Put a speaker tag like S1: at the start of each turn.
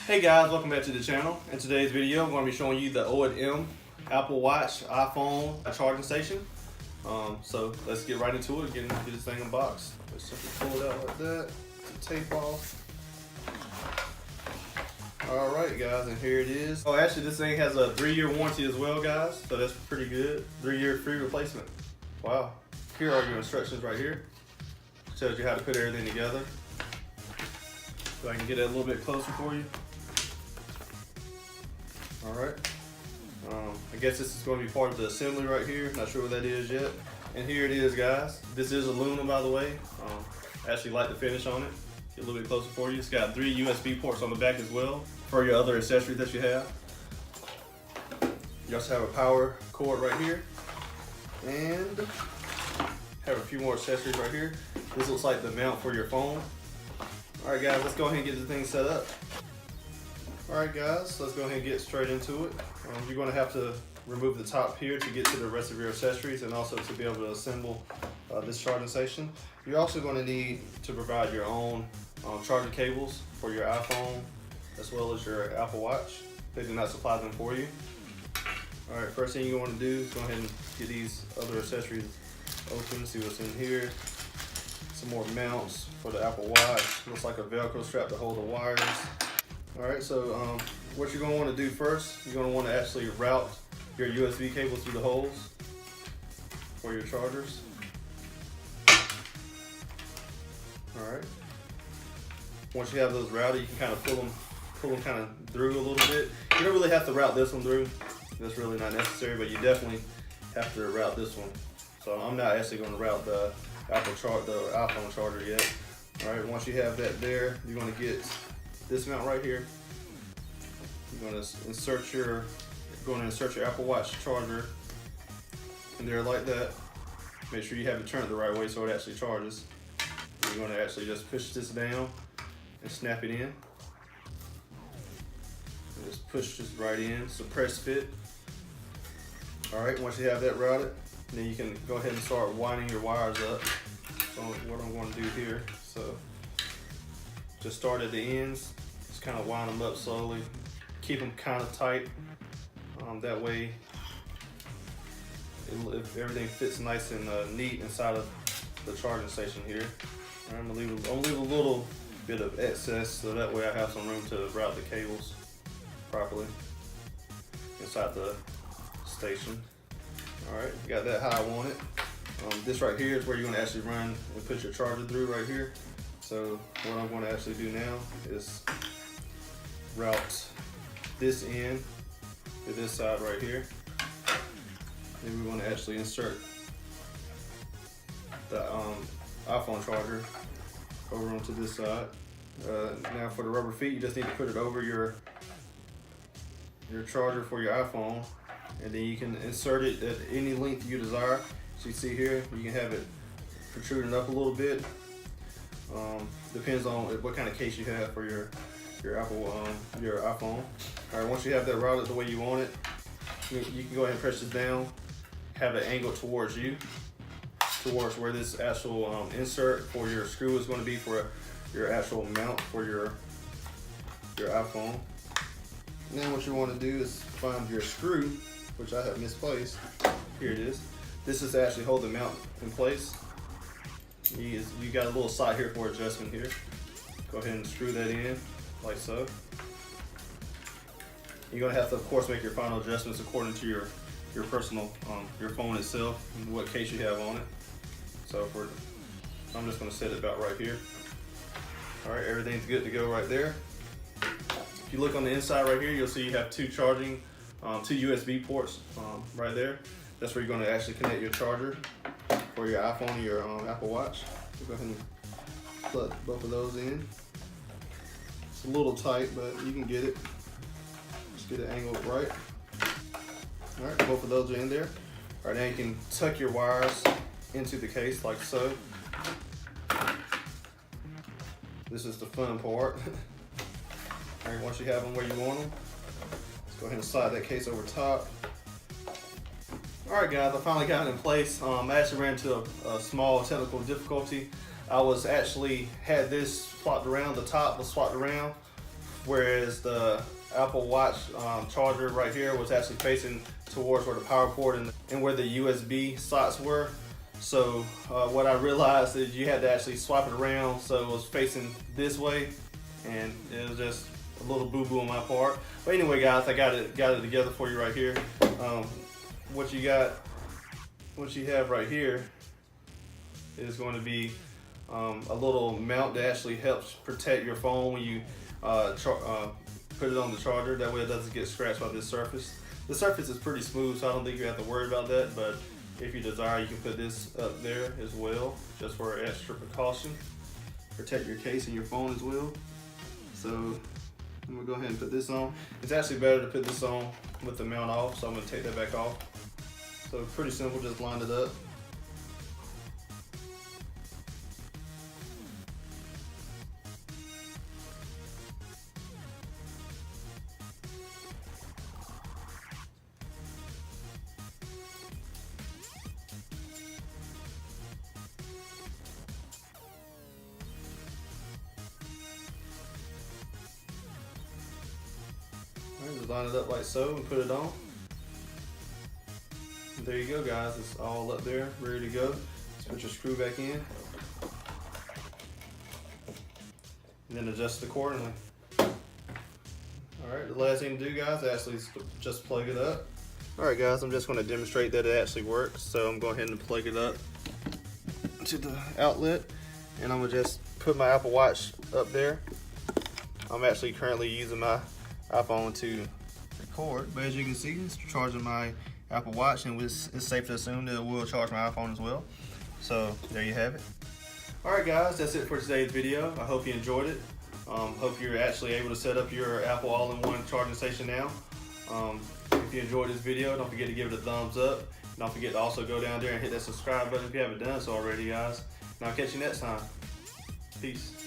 S1: Hey guys, welcome back to the channel. In today's video, I'm going to be showing you the OIttm Apple Watch iPhone charging station. So let's get right into it and get this thing unboxed. Let's simply pull it out like that, tape off. Alright guys, and here it is. Oh, actually this thing has a 3-year warranty as well guys, so that's pretty good. 3-year free replacement. Wow. Here are your instructions right here. Tells you how to put everything together. So I can get it a little bit closer for you. Alright, I guess this is going to be part of the assembly right here. Not sure what that is yet. And here it is guys. This is aluminum by the way. I actually like the finish on it. Get a little bit closer for you. It's got 3 USB ports on the back as well for your other accessories that you have. You also have a power cord right here. And have a few more accessories right here. This looks like the mount for your phone. Alright guys, let's go ahead and get the thing set up. Alright guys, let's go ahead and get straight into it. You're going to have to remove the top here to get to the rest of your accessories and also to be able to assemble this charging station. You're also going to need to provide your own charging cables for your iPhone as well as your Apple Watch. They do not supply them for you. Alright, first thing you want to do is go ahead and get these other accessories open, see what's in here. Some more mounts for the Apple Watch. Looks like a Velcro strap to hold the wires. Alright, so what you're going to want to do first, you're going to want to actually route your USB cable through the holes for your chargers. Alright. Once you have those routed, you can kind of pull them kind of through a little bit. You don't really have to route this one through. That's really not necessary, but you definitely have to route this one. So I'm not actually going to route the iPhone charger yet. Alright, once you have that there, you're going to get this mount right here. You're going to insert your Apple Watch charger in there like that. Make sure you have it turned the right way so it actually charges. You're going to actually just push this down and snap it in. And just push this right in, suppress fit. Alright, once you have that routed, then you can go ahead and start winding your wires up. So what I'm going to do here, so just start at the ends, just kind of wind them up slowly, keep them kind of tight. That way, if everything fits nice and neat inside of the charging station here. Right, I'm gonna leave a little bit of excess so that way I have some room to route the cables properly inside the station. All right, got that how I want it. This right here is where you're gonna actually run and put your charger through right here. So what I'm gonna actually do now is route this end to this side right here. Then we're gonna actually insert the iPhone charger over onto this side. Now for the rubber feet, you just need to put it over your charger for your iPhone, and then you can insert it at any length you desire. So you see here, you can have it protruding up a little bit. Depends on what kind of case you have for your iPhone. All right, once you have that routed the way you want it, you can go ahead and press this down, have it angled towards you, towards where this actual insert for your screw is going to be for your actual mount for your iPhone. Now what you want to do is find your screw, which I have misplaced. Here it is. This is to actually hold the mount in place. You got a little slot here for adjustment here. Go ahead and screw that in like so. You're gonna have to, of course, make your final adjustments according to your personal, your phone itself and what case you have on it. So I'm just gonna set it about right here. All right, everything's good to go right there. If you look on the inside right here, you'll see you have two charging, 2 USB ports right there. That's where you're gonna actually connect your charger for your iPhone and your Apple Watch. So go ahead and plug both of those in. It's a little tight, but you can get it. Just get it angled right. All right, both of those are in there. All right, now you can tuck your wires into the case like so. This is the fun part. All right, once you have them where you want them, let's go ahead and slide that case over top. All right, guys, I finally got it in place. I actually ran into a small technical difficulty. I was actually had this swapped around, the top was swapped around whereas the Apple Watch charger right here was actually facing towards where the power port and where the USB slots were. So what I realized is you had to actually swap it around so it was facing this way, and it was just a little boo-boo on my part. But anyway, guys, I got it together for you right here. What you have right here is going to be a little mount that actually helps protect your phone when you put it on the charger. That way it doesn't get scratched by this surface. The surface is pretty smooth, so I don't think you have to worry about that, but if you desire, you can put this up there as well, just for extra precaution. Protect your case and your phone as well. So I'm gonna go ahead and put this on. It's actually better to put this on with the mount off, so I'm gonna take that back off. So pretty simple, just line it up. Just line it up like so and put it on. And there you go, guys. It's all up there, ready to go. Just put your screw back in. And then adjust it accordingly. Alright, the last thing to do, guys, actually is just plug it up. Alright, guys, I'm just going to demonstrate that it actually works. So I'm going ahead and plug it up to the outlet. And I'm going to just put my Apple Watch up there. I'm actually currently using my iPhone to record, but as you can see, it's charging my Apple Watch, and it's safe to assume that it will charge my iPhone as well. So there you have it. Alright guys, that's it for today's video. I hope you enjoyed it. Hope you're actually able to set up your Apple all-in-one charging station now. If you enjoyed this video, don't forget to give it a thumbs up. Don't forget to also go down there and hit that subscribe button if you haven't done so already, guys. And I'll catch you next time. Peace.